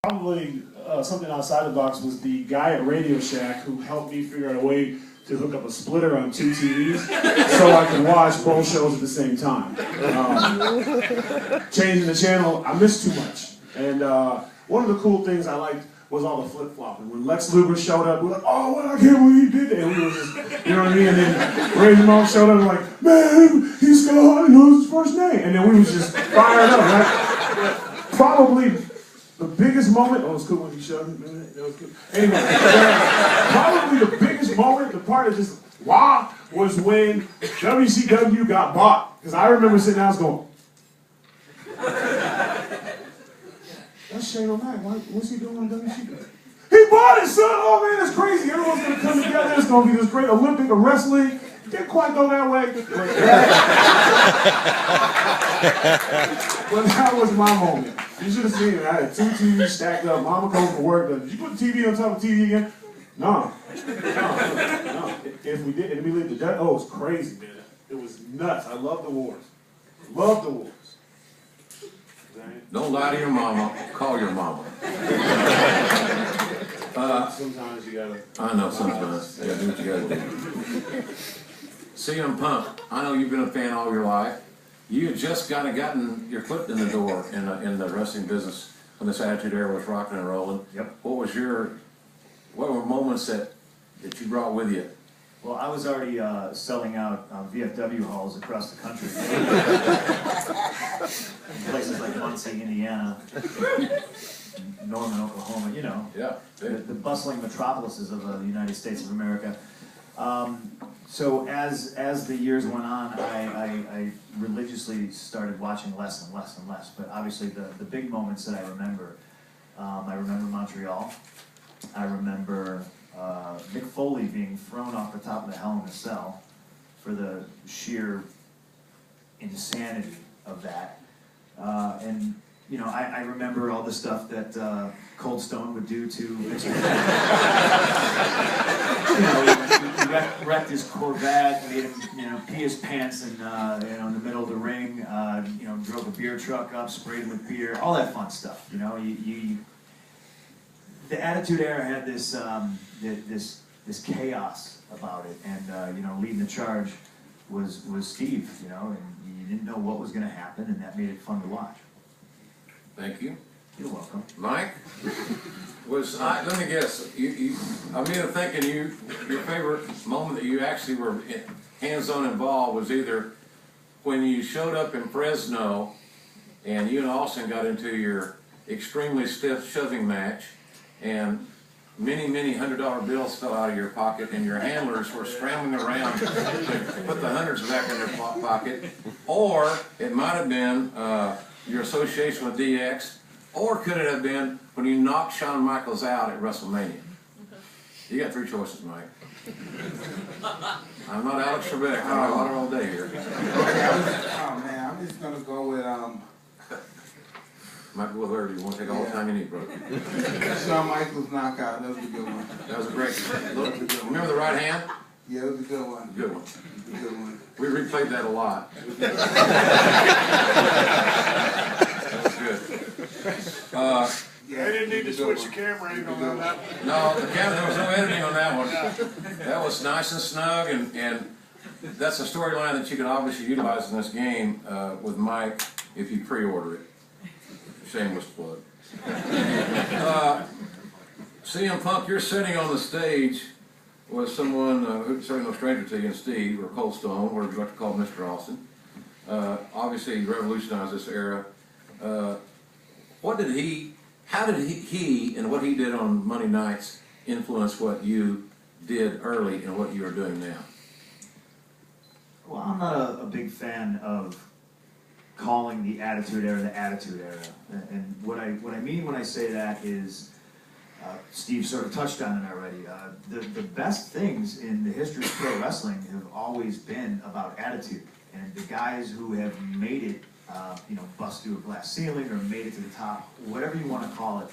Probably something outside the box was the guy at Radio Shack who helped me figure out a way to hook up a splitter on 2 TVs so I could watch both shows at the same time. Changing the channel, I missed too much. And one of the cool things I liked was all the flip-flopping. When Lex Luger showed up, we were like, oh, well, I can't believe he did that. And we were just, you know what I mean? And then Ray Ramon showed up and like, man, he's so, he knows his first name. And then we was just fired up, right? Probably the biggest moment, oh, it was cool when he showed me, man. That was good. Anyway, probably the biggest moment, the part that just, wow, was when WCW got bought. Because I remember sitting down going, that's Shane O'Mac. What's he doing on WCW? He bought it, son! Oh man, that's crazy. Everyone's going to come together. It's going to be this great Olympic of wrestling. Didn't quite go that way. But that was my moment. You should have seen it. I had 2 TVs stacked up. Mama called for work. Did you put the TV on top of the TV again? No. If we did, and we lived to death, oh, it was crazy, man. It was nuts. I love the wars. Love the wars. Don't lie to your mama. Call your mama. Sometimes you gotta. I know sometimes. You gotta do what you gotta do. CM Punk, I know you've been a fan all your life. You had just kind of gotten your foot in the door in the wrestling business when this Attitude Era was rocking and rolling. Yep. What were moments that you brought with you? Well, I was already selling out VFW halls across the country. In places like Muncie, Indiana, Norman, Oklahoma, you know. Yeah. The bustling metropolises of the United States of America. So as the years went on, I religiously started watching less and less and less. But obviously the big moments that I remember Montreal. I remember Mick Foley being thrown off the top of the Hell in a Cell for the sheer insanity of that. And you know, I remember all the stuff that Cold Stone would do to Vince McMahon. You know, he wrecked his Corvette, made him, you know, pee his pants in, you know, in the middle of the ring. You know, drove a beer truck up, sprayed him with beer, all that fun stuff. You know, the Attitude Era had this this chaos about it, and you know, leading the charge was Steve. You know, and you didn't know what was going to happen, and that made it fun to watch. Thank you. You're welcome. Mike, let me guess. I'm either thinking your favorite moment that you actually were hands-on involved was either when you showed up in Fresno, and you and Austin got into your extremely stiff shoving match, and many $100 bills fell out of your pocket, and your handlers were scrambling around to put the hundreds back in their pocket, or it might have been your association with DX, or could it have been when you knocked Shawn Michaels out at WrestleMania? You got 3 choices, Mike. I'm not Alex Trebek. I got water all day here. Oh man, I'm just gonna go with Might be whatever you want to take all the time you need, bro. Shawn Michaels knockout. That was a good one. That was a great. Look, remember the right hand? Yeah, it was a good one. Good one. It was a good one. We replayed that a lot. That was good. Yeah, I didn't need to switch the camera in on that one. No, there was no editing on that one. That was nice and snug, and that's a storyline that you can obviously utilize in this game with Mike if you pre-order it. Shameless plug. CM Punk, you're sitting on the stage with someone who's certainly no stranger to you, and Steve, or Cold Stone, or you'd like to call Mr. Austin. Obviously, he revolutionized this era. How did he and what he did on Monday nights influence what you did early and what you are doing now? Well, I'm not a big fan of calling the Attitude Era the Attitude Era, and what I mean when I say that is, Steve sort of touched on it already. The best things in the history of pro wrestling have always been about attitude, and the guys who have made it, you know, bust through a glass ceiling or made it to the top, whatever you want to call it,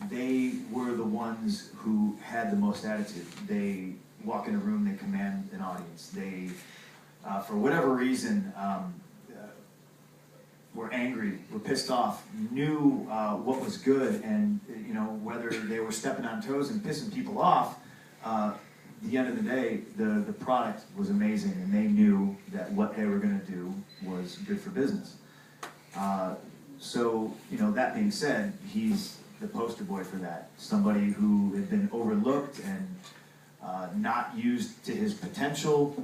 they were the ones who had the most attitude. They walk in a room, they command an audience. They, for whatever reason, were angry, were pissed off, knew what was good, and whether they were stepping on toes and pissing people off, at the end of the day, the product was amazing, and they knew that what they were going to do was good for business. So that being said, he's the poster boy for that. Somebody who had been overlooked and not used to his potential,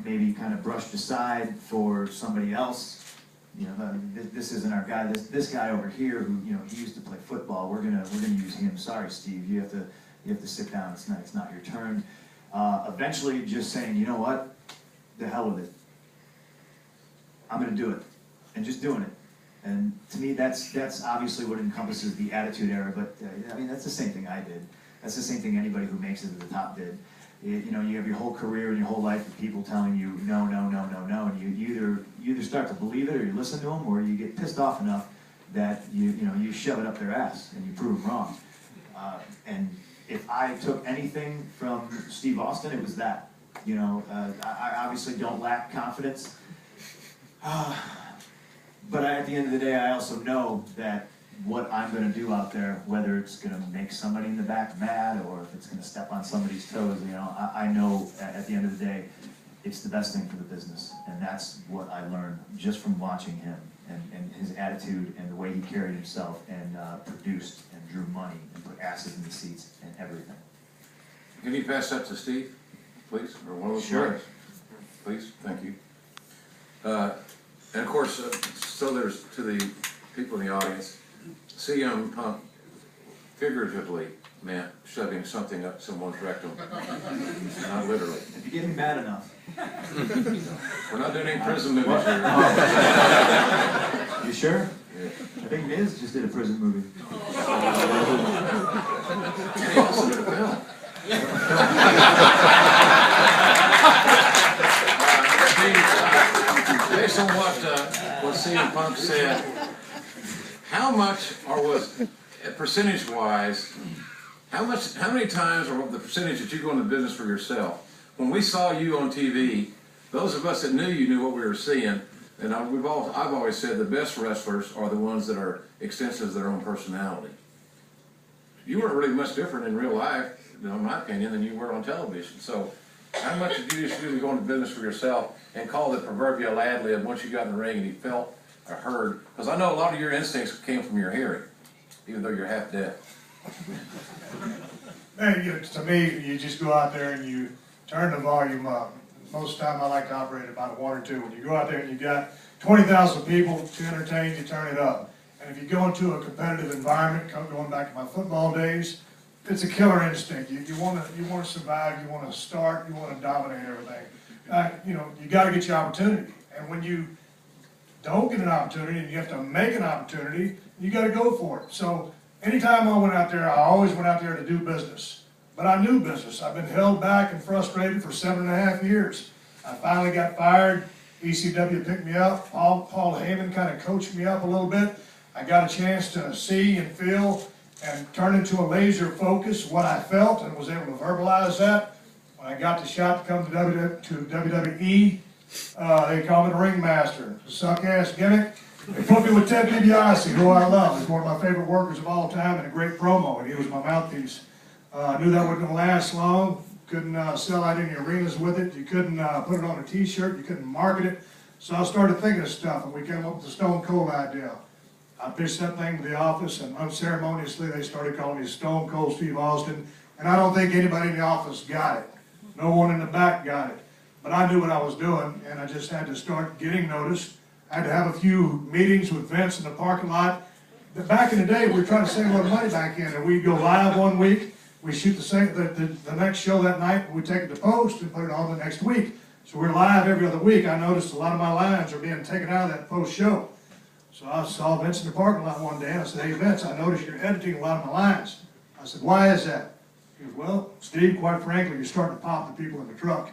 maybe kind of brushed aside for somebody else. This isn't our guy. This guy over here who he used to play football. We're gonna use him. Sorry, Steve. You have to sit down. It's not your turn. Eventually, just saying, you know what, the hell with it. I'm gonna do it, and just doing it. And to me, that's obviously what encompasses the Attitude Era. But I mean, that's the same thing I did. That's the same thing anybody who makes it to the top did. You have your whole career and your whole life of people telling you no, no, no, no, no, and you either start to believe it or you listen to them, or you get pissed off enough that you shove it up their ass and you prove them wrong. And if I took anything from Steve Austin, it was that. I obviously don't lack confidence, but at the end of the day, I also know that what I'm going to do out there, whether it's going to make somebody in the back mad or if it's going to step on somebody's toes, I know at the end of the day, it's the best thing for the business. And that's what I learned just from watching him and his attitude and the way he carried himself and produced and drew money and put asses in the seats and everything. Can you pass that to Steve, please? Or one of those Sure. guys? Please, thank you. And of course, so there's to the people in the audience, CM Punk figuratively meant shoving something up someone's rectum, not literally. If you get me mad enough. We're not doing any prison movies here. You sure? Yeah. I think Miz just did a prison movie. He also did a film. Based on what CM Punk said, how much, or was percentage-wise, how many times, or the percentage that you go into business for yourself? When we saw you on TV, those of us that knew you knew what we were seeing, and I've always said the best wrestlers are the ones that are extensions of their own personality. You weren't really much different in real life, in my opinion, than you were on television. So how much did you used to do to go into business for yourself and call the proverbial ad-lib once you got in the ring and you felt or heard? Because I know a lot of your instincts came from your hearing, even though you're half deaf. Man, to me, you just go out there and you turn the volume up. Most of the time I like to operate at about 1 or 2. When you go out there and you got 20,000 people to entertain, you turn it up. And if you go into a competitive environment, going back to my football days, it's a killer instinct. You want to survive, you want to start, you want to dominate everything. You got to get your opportunity. And when you don't get an opportunity and you have to make an opportunity, you got to go for it. So anytime I went out there, I always went out there to do business. But I knew business. I've been held back and frustrated for 7.5 years. I finally got fired. ECW picked me up. Paul Heyman kind of coached me up a little bit. I got a chance to see and feel and turn into a laser focus what I felt and was able to verbalize that. When I got the shot to come to WWE, they called me the ringmaster. The suck-ass gimmick. They put me with Ted DiBiase, who I love. He's one of my favorite workers of all time and a great promo, and he was my mouthpiece. I knew that wasn't going to last long. Couldn't sell out any arenas with it. You couldn't put it on a t-shirt. You couldn't market it. So I started thinking of stuff, and we came up with the Stone Cold idea. I pitched that thing to the office, and unceremoniously they started calling me Stone Cold Steve Austin, and I don't think anybody in the office got it. No one in the back got it. But I knew what I was doing, and I just had to start getting noticed. I had to have a few meetings with Vince in the parking lot. But back in the day, we were trying to save a lot of money back in, and we'd go live one week. We shoot the next show that night, we take it to post and put it on the next week. So we're live every other week. I noticed a lot of my lines are being taken out of that post show. So I saw Vince in the parking lot one day and I said, "Hey Vince, I noticed you're editing a lot of my lines." I said, "Why is that?" He goes, "Well, Steve, quite frankly, you're starting to pop the people in the truck.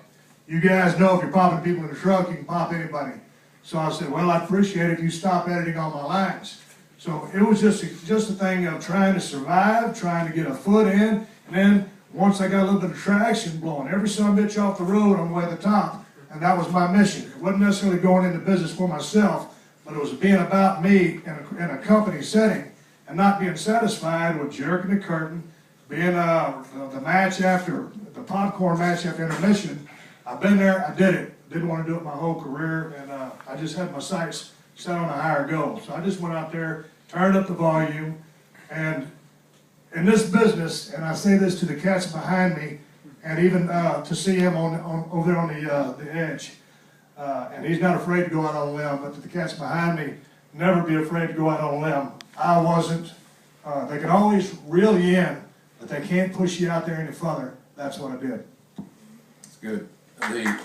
You guys know if you're popping people in the truck, you can pop anybody." So I said, "Well, I'd appreciate it if you stop editing all my lines." So it was just a thing of trying to survive, trying to get a foot in. And then once I got a little bit of traction, blowing every son of a bitch off the road on the way to the top. And that was my mission. It wasn't necessarily going into business for myself, but it was being about me in a company setting and not being satisfied with jerking the curtain, being the match after, the popcorn match after intermission. I've been there, I did it. Didn't want to do it my whole career, and I just had my sights set on a higher goal. So I just went out there, turned up the volume, and in this business, and I say this to the cats behind me, and even to see him over there on the edge, and he's not afraid to go out on a limb, but to the cats behind me, never be afraid to go out on a limb. I wasn't. They can always reel you in, but they can't push you out there any further. That's what I did. It's good. The